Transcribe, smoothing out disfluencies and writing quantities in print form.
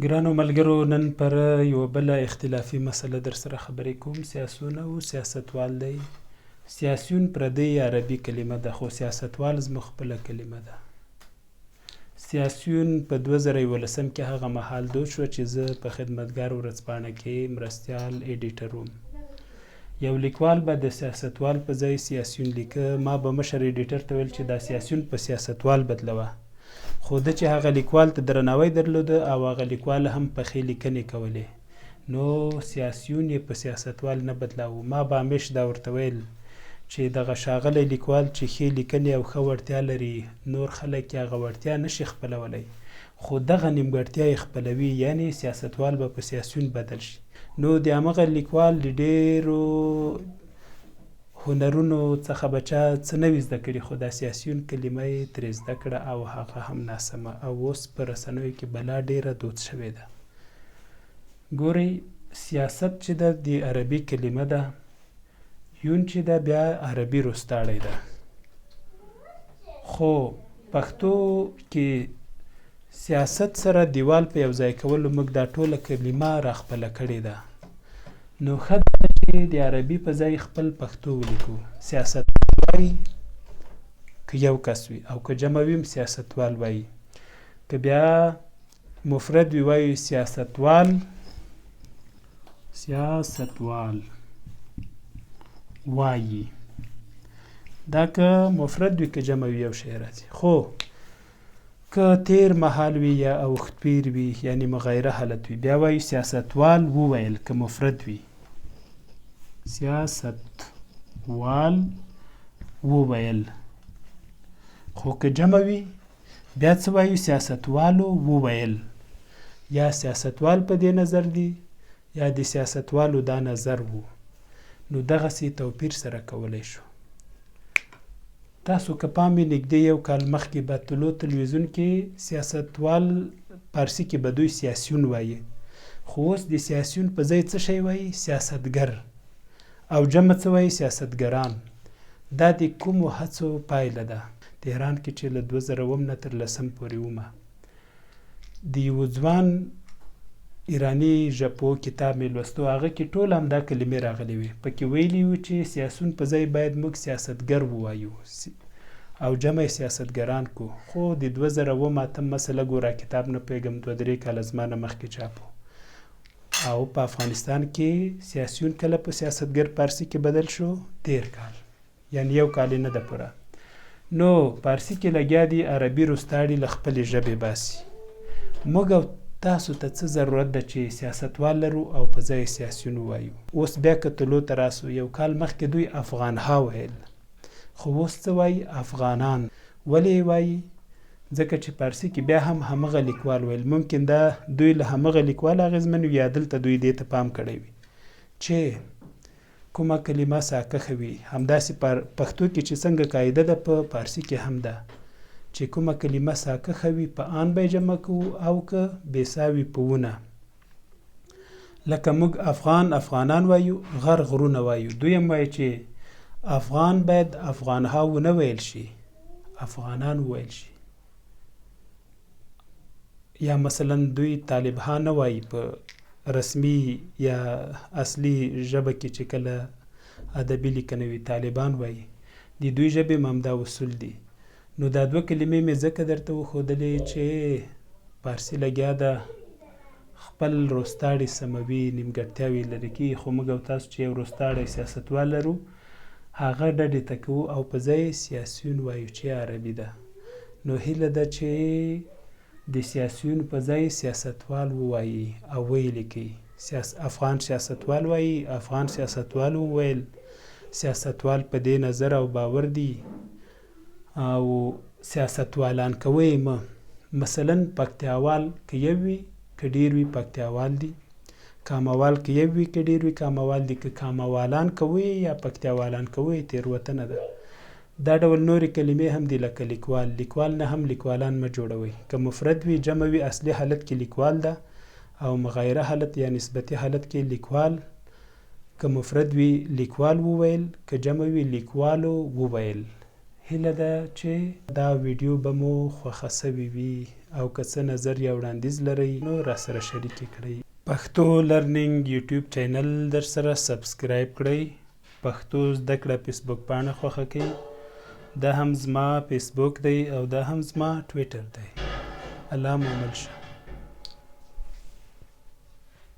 ګرانو ملګرو، نن پر یوه بله اختلافي مسله در سره خبرې کوم. سیاسون او سیاستوال دی. سیاسیون پردی عربي کلمه ده، خو سیاستوال زموږ خپله کلمه ده. سیاسیون په 2011 کې هغه مهال دود شوه چې زه په خدمتګار ورځپاڼه کې مرستیال ایډیټر وم. یو لیکوال به د سیاستوال په ځای سیاسیون لیکه. ما به مشر ایډیټر ته ویل چې دا سیاسیون په سیاستوال بدلوه، خو ده چې هغه لیکوال ته درناوی درلوده او هغه لیکوال هم پخې لیکنې کولې، نو سیاسیون یې په سیاستوال نه بدلاوه. ما به همیش دا ورته ویل چې دغه ښاغلی لیکوال چې ښې لیکنې او ښه وړتیا لري، نور خلک یې هغه وړتیا نشي خپلولی، خو دغه نیمګړتیا یې خپلوي، یعنې سیاستوال به په سیاسیون بدل شي. نو د همغه لیکوال د ډېرو هنرونو څخه به چا څه نه وي زده کړي، خو دا سیاسیون کلمه یې ترې زده کړه او هغه هم ناسمه، او اوس په رسنیو کې بلا ډېره دود شوې ده. ګورئ، سیاست چې ده د عربي کلمه ده، یون چې ده بیا عربي رستاړی ده، خو پښتو کې سیاست سره دیوال په یو ځای کولو موږ دا ټوله کلمه راخپله کړې ده. نو ښه ده چې د عربي په ځای خپل پښتو ولیکو. سیاست وایي که یو کس وي، او که جمع وي هم سیاستوال وایي، که بیا مفرد وي وایي سیاستوال وایي. دا که مفرد وي که جمع وي یو شی راځي. خو که تیر مهال وي یا اوښتپیر وي، یعنی مغایره حالت وي، بیا وایي سیاستوال وویل که مفرد وي. سیاستوال وویل. خو که جمع وي بیا څه وایو؟ سیاستوالو وویل. یا سیاستوال په دې نظر دی یا د سیاستوالو دا نظر وو. نو دغسې توپیر سره کولی شو. تاسو که پام وي نږدې یو کال مخکې به طلوع تلویزیون کې سیاستوال پارسي کې به دوی سیاسیون وایي، خو اوس د سیاسیون په ځای څه شی وایي؟ سیاستګر. او جمع څه وایي؟ سیاستګران. دا د کومو هڅو پایله ده؟ تهران کې چې له 2009 نه تر 10 پورې ومه، د یوه ځوان ایراني ژبو کتاب مې لوستو، هغه کې ټول همدا کلمې راغلې وې. پکې ویلي وو چې سیاسون په ځای باید موږ سیاستګر ووایو او جمع سیاستګران کو. خو د 2008 مسله ګوره، کتاب نه پوهېږم 2-3 کاله زما نه مخکې چاپ و. او په افغانستان کې سیاسیون کله په سیاستګر پارسي کې بدل شو؟ 13 کال، یعنی یو کال نه ده پوره. نو پارسي کې لګیا دي عربي رستاړي له خپلې ژبې باسي. موږ او تاسو ته څه ضرورت ده چې سیاستوال لرو او په ځای سیاسیون ووایو؟ اوس بیا که طلوع ته راسو، یو کال مخکې دوی افغانها ویل، خو اوس څه وایي؟ افغانان. ولې وایي؟ ځکه چې پارسي کې بیا هم همغه لیکوال ویل. ممکن دا دوی له همغه لیکوال اغېزمن وي، یا دلته دوی دې ته پام کړی وي چې کومه کلمه ساکښه وي. همداسې پښتو کې چې څنګه قاعده ده، په پارسي کې هم ده چې کومه کلمه ساکښه وي په آن به جمع کوو، او که بېساوي په ونه. لکه موږ افغانان وایو، غر غرونه وایو. دوی هم وایي چې افغان باید افغانها ونه ویل شي، افغانان وویل شي. یا مثلا دوی طالبها نه وایي په رسمي یا اصلي ژبه کې، چې کله ادبي لیکنه وي طالبان وایي. د دوی ژبې هم همدا اصول دي. نو دا دوه کلمې مې ځکه درته وښودلې چې پارسي لګیا ده خپل رستاړي سموي، نیمګړتیاوې لرې کړي. خو موږ او تاسو چې یو رستاړی سیاستوال لرو، هغه ډډې ته کوو او په ځای سیاسیون وایو چې عربي ده. نو هیله ده چې د سیاسیون په ځای سیاستوال ووایي او ویې لیکي. افغان سیاستوال وایي، افغان سیاستوال وویل. سیاستوال په دې نظر او باور دي، او سیاستوالان کوي مه. مثلا پکتیاوال که یو وي که ډېر وي پکتیاوال دي، کاموال که یو وي که ډېر وي کاموال دي. که کاموالان کوي یا پکتیاوالان کوي، تېروتنه ده. دا ډول نورې کلمې هم دي، لکه لیکوال نه هم لیکوالان مه جوړوئ. که مفرد وي جمع وي، اصلي حالت کې لیکوال ده، او مغایره حالت یا نسبتي حالت کې لیکوال. که مفرد وي لیکوال وویل، که جمع وي لیکوالو وویل. هیله ده چې دا ویډیو به مو خوښه سوي وي او که څه نظر یا وړاندیز لرئ نو راسره شریک یې کړئ. پښتو لرنینګ یوټیوب چینل در سره سبسکرایب کړئ. پښتو زده کړه فیسبوک پاڼه خوښه کړئ. دا هم زما فیسبوک دی او دا هم زما ټویټر دی. الله مو مل شه.